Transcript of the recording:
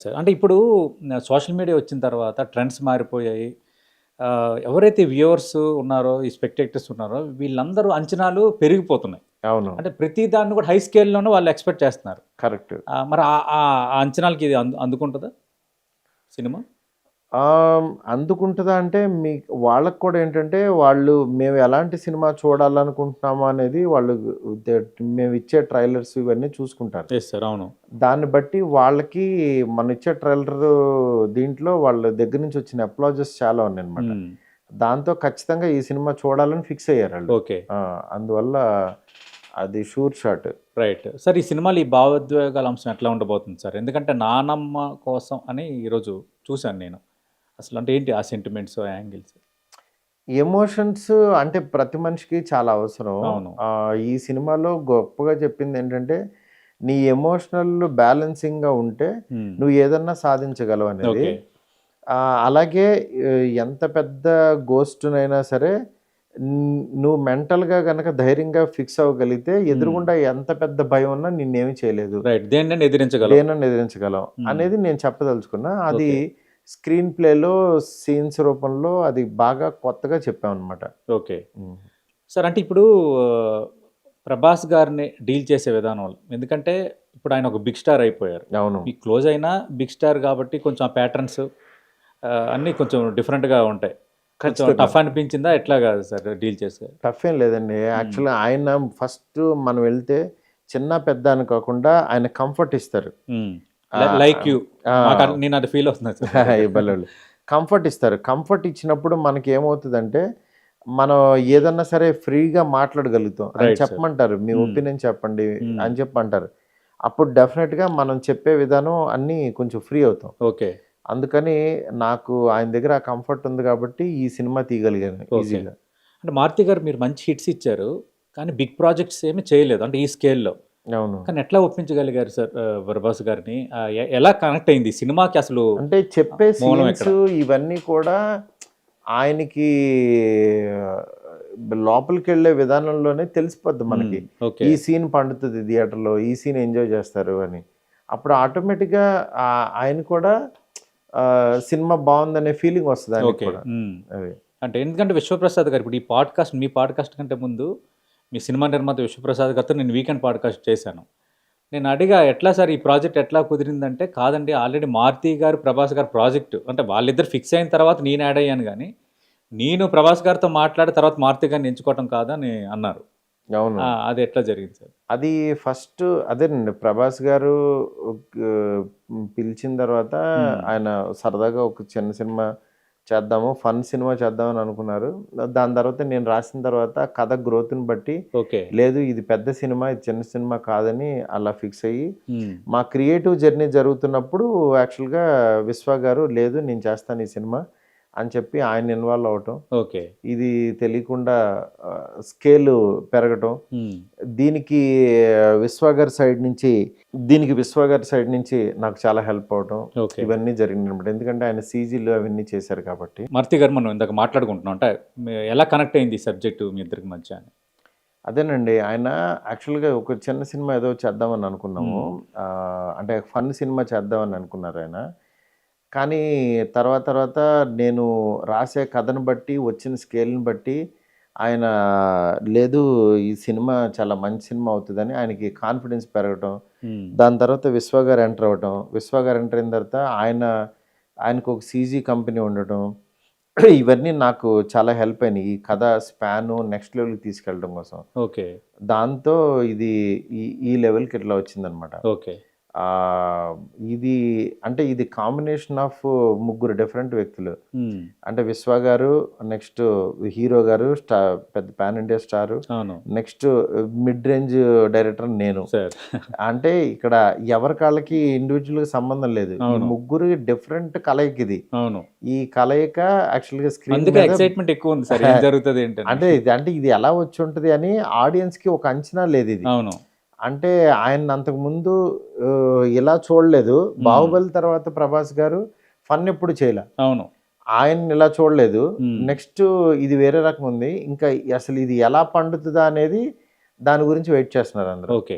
సరే. అంటే ఇప్పుడు సోషల్ మీడియా వచ్చిన తర్వాత ట్రెండ్స్ మారిపోయాయి. ఎవరైతే వ్యూవర్స్ ఉన్నారో, ఈ స్పెక్టేటర్స్ ఉన్నారో వీళ్ళందరూ అంచనాలు పెరిగిపోతున్నాయి. అవును. అంటే ప్రతి దాన్ని కూడా హై స్కేల్‌లోనే వాళ్ళు ఎక్స్‌పెక్ట్ చేస్తున్నారు. కరెక్ట్. మరి ఆ అంచనాలకి ఇది అందుకుంటదా సినిమా? అందుకుంటదా అంటే వాళ్ళకి కూడా ఏంటంటే మేము ఎలాంటి సినిమా చూడాలనుకుంటున్నాము అనేది వాళ్ళు దే మేమిచ్చే ట్రైలర్స్ ఇవన్నీ చూసుకుంటారు. Yes sir. అవును. దాన్ని బట్టి వాళ్ళకి మనమిచ్చే ట్రైలరు దీంట్లో వాళ్ళ దగ్గర నుంచి వచ్చిన అప్లాజెస్ చాలా ఉన్నాయన్నమాట. హ్మ్. దాంతో ఖచ్చితంగా ఈ సినిమా చూడాలని ఫిక్స్ అయ్యారాళ్ళు. ఓకే. అందువల్ల అది షూర్ షాట్. రైట్. సార్ ఈ సినిమాలో ఈ భావోద్వేగాల అంశం ఎట్లా ఉండబోతుంది సార్? ఎందుకంటే 'నానమ్మ కోసం' అని ఈరోజు చూసాను నేను. అసలు అంటే ఏంటి ఆ సెంటిమెంట్స్, ఆ యాంగిల్స్? ఎమోషన్స్ అంటే ప్రతి మనిషికి చాలా అవసరం. అవును. ఈ సినిమాలో గొప్పగా చెప్పిందేంటంటే, నీ ఎమోషనల్ బ్యాలెన్సింగ్‌గా ఉంటే హ్మ్. నువ్వు ఏదన్నా సాధించగలవనేది. ఓకే. అలాగే ఎంత పెద్ద గోస్ట్‌నైనా సరే నువ్వు మెంటల్‌గా గనక ధైర్యంగా ఫిక్స్ అవ్వగలిగితే ఎదురుగుండా ఎంత పెద్ద భయం ఉన్నా నిన్నేమి చేయలేదు. రైట్. దేన్నైనా ఎదిరించగలం. దేన్నైనా ఎదిరించగలం అనేది నేను చెప్పదలుచుకున్నా. అది ఓకే. స్క్రీన్ ప్లేలో సీన్స్ రూపంలో అది బాగా కొత్తగా చెప్పామనమాట. ఓకే. సార్ అంటే ఇప్పుడు ప్రభాస్ గారిని డీల్ చేసే విధానం ఎందుకంటే ఇప్పుడు ఆయన ఒక బిగ్ స్టార్ అయిపోయారు. అవును. మీకు క్లోజ్ అయినా బిగ్ స్టార్ కాబట్టి కొంచెం ఆ ప్యాటర్న్స్ అన్నీ కొంచెం డిఫరెంట్‌గా ఉంటాయి. కొంచెం ఖచ్చితంగా. టఫ్ అనిపించిందా? ఎట్లా కాదు సార్ డీల్ చేసారు? టఫ్ ఏం లేదండి. యాక్చువల్‌గా ఆయన ఫస్ట్ మనం వెళ్తే చిన్న, పెద్ద అని కాకుండా ఆయన కంఫర్ట్ ఇస్తారు. హ్మ్. లైక్ ఆహ్, యూ. ఆ! నేను అది ఫీల్ అవుతున్నా సార్. భలేవాళ్ళు. కంఫర్ట్ ఇస్తారు. కంఫర్ట్ ఇచ్చినప్పుడు మనకేమవుతదంటే, మనం ఏదన్నా సరే ఫ్రీగా మాట్లాడగలుగుతాం. ఆయన రైట్ సార్. చెప్పమంటారు. మీ హ్మ్. ఒపీనియన్ చెప్పండి హ్మ్. అని చెప్పంటారు. అప్పుడు డెఫినిట్‌గా మనం చెప్పే విధానం అన్నీ కొంచెం ఫ్రీ అవుతాం. ఓకే. అందుకని నాకు ఆయన దగ్గర ఆ కంఫర్ట్ ఉంది కాబట్టి ఈ సినిమా తీయగలిగాను ఓకే. ఈజీగా. అంటే 'మారుతి' గారు మీరు మంచి హిట్స్ ఇచ్చారు. కానీ బిగ్ ప్రాజెక్ట్స్ ఏమి చేయలేదు. అంటే ఈ స్కేల్‌లో. అవును. కానీ ఎట్లా ఒప్పించగలిగారు సార్ 'ప్రభాస్' గారిని? ఎలా కనెక్ట్ అయింది? ఈ సినిమాకి అసలు అంటే చెప్పే మూలం సీన్స్ ఎక్కడ? ఇవన్నీ కూడా ఆయనకి లోపలికెళ్ళే విధానంలోనే తెలిసిపోద్ది హ్మ్. మనకి. ఓకే. ఈ సీన్ పండుతది థియేటర్‌లో. ఈ సీన్ ఎంజాయ్ చేస్తారు అని. అప్పుడు ఆటోమేటిక్‌గా ఆయన కూడా సినిమా బావుందనే ఫీలింగ్ వస్తది ఆయనకి ఓకే. కూడా. హ్మ్. అది. అంటే ఎందుకంటే విశ్వప్రసాద్ గారు ఇప్పుడు మీ పాడ్‌కాస్ట్ కంటే ముందు మీ సినిమా నిర్మాత విశ్వప్రసాద్ గారితో నేను వీకెండ్ పాడ్‌కాస్ట్ చేశాను. నేను అడిగా, "ఎట్లా సార్ ఈ ప్రాజెక్ట్ ఎట్లా కుదిరిందంటే?" "కాదండి ఆల్రెడీ 'మారుతి' గారు, 'ప్రభాస్' గారు ప్రాజెక్ట్ అంటే వాళ్ళిద్దరు ఫిక్స్ అయిన తర్వాత నేను యాడ్ అయ్యాను గానీ, నేను 'ప్రభాస్' గారితో మాట్లాడి తర్వాత 'మారుతి' గారిని ఎంచుకోవటం కాదని" అన్నారు. అవును. అది ఎట్లా జరిగింది సార్? అది ఫస్ట్ అదేనండి 'ప్రభాస్' గారు పిలిచిన తర్వాత హ్మ్. ఆయన సరదాగా ఒక చిన్న సినిమా చేద్దాము, ఫన్ సినిమా చేద్దామని అనుకున్నారు. దాని తర్వాత నేను రాసిన తర్వాత కథ గ్రోత్‌ని బట్టి ఓకే. లేదు ఇది పెద్ద సినిమా, ఇది చిన్న సినిమా కాదని అలా ఫిక్స్ అయ్యి, హ్మ్. మా క్రియేటివ్ జర్నీ జరుగుతున్నప్పుడు యాక్చువల్‌గా విశ్వ గారు లేదు నేను చేస్తాను ఈ సినిమా అని చెప్పి ఆయన ఇన్వాల్వ్ అవ్వటం. ఓకే. ఇది తెలియకుండా స్కేలు పెరగటం. హ్మ్. దీనికి విశ్వ గారి సైడ్ నుంచి నాకు చాలా హెల్ప్ అవ్వటం. ఓకే. ఇవన్నీ జరిగినాయన్నమాట. ఎందుకంటే ఆయన సీజీలు అవన్నీ చేశారు కాబట్టి. 'మారుతి' గారు మనం ఇందాక మాట్లాడుకుంటున్నాం. అంటే ఎలా కనెక్ట్ అయింది ఈ సబ్జెక్ట్ మీ ఇద్దరికి మధ్య అని? అదేనండి. ఆయన యాక్చువల్‌గా ఒక చిన్న సినిమా ఏదో చేద్దామని అనుకున్నాము. హ్మ్. అంటే ఫన్ సినిమా చేద్దామని అనుకున్నారాయన. కానీ తర్వాత తర్వాత నేను రాసే కథను బట్టి, వచ్చిన స్కేల్‌ని బట్టి ఆయన లేదు ఈ సినిమా చాలా మంచి సినిమా అవుతదని ఆయనకి కాన్ఫిడెన్స్ పెరగటం. హ్మ్. దాని తర్వాత విశ్వ గారు ఎంటర్ అవ్వటం. విశ్వ గారు ఎంటర్ అయిన తర్వాత ఆయనకొక సీజీ కంపెనీ ఉండటం. ఇవన్నీ నాకు చాలా హెల్ప్ అయినాయి. ఈ కథ స్పాను నెక్స్ట్ లెవెల్‌కి తీసుకెళ్ళడం కోసం. ఓకే. దాంతో ఇది ఈ ఈ లెవెల్‌కి ఇట్లా వచ్చిందనమాట. ఓకే. ఆహ్, ఇది ఇది కాంబినేషన్ ఆఫ్ ముగ్గురు డిఫరెంట్ వ్యక్తులు. హ్మ్. అంటే 'విశ్వ' గారు, నెక్స్ట్ హీరో గారు పెద్ద పాన్ ఇండియా స్టారు. అవును. నెక్స్ట్ మిడ్ రేంజ్ డైరెక్టర్ నేను. సార్. అంటే ఇక్కడ ఎవరి కాళ్ళకి ఇండివిడ్యువల్‌గా సంబంధం లేదు. ఈ అవును. ముగ్గురు డిఫరెంట్ కలయిక ఇది. అవును. ఈ కలయిక యాక్చువల్‌గా స్క్రీన్ అందుకే మీద ఎక్సైట్‌మెంట్ ఎక్కువుంది సార్. ఏం జరుగుతది ఏంటని. ఇది ఎలా వచ్చుంటది అని ఆడియన్స్‌కి ఒక అంచనా లేదిది. అవును. అంటే ఆయన్ని అంతకుముందు ఇలా చూడలేదు. హ్మ్. 'బాహుబలి' తర్వాత 'ప్రభాస్' గారు ఫన్ ఎప్పుడు చేయలా. అవును. ఆయన్ని ఇలా చూడలేదు. హ్మ్. నెక్స్ట్ ఇది వేరే రకం ఉంది. ఇంకా అసలు ఇది ఎలా పండుతదా అనేది దాని గురించి వెయిట్ చేస్తున్నారు అందరూ. ఓకే.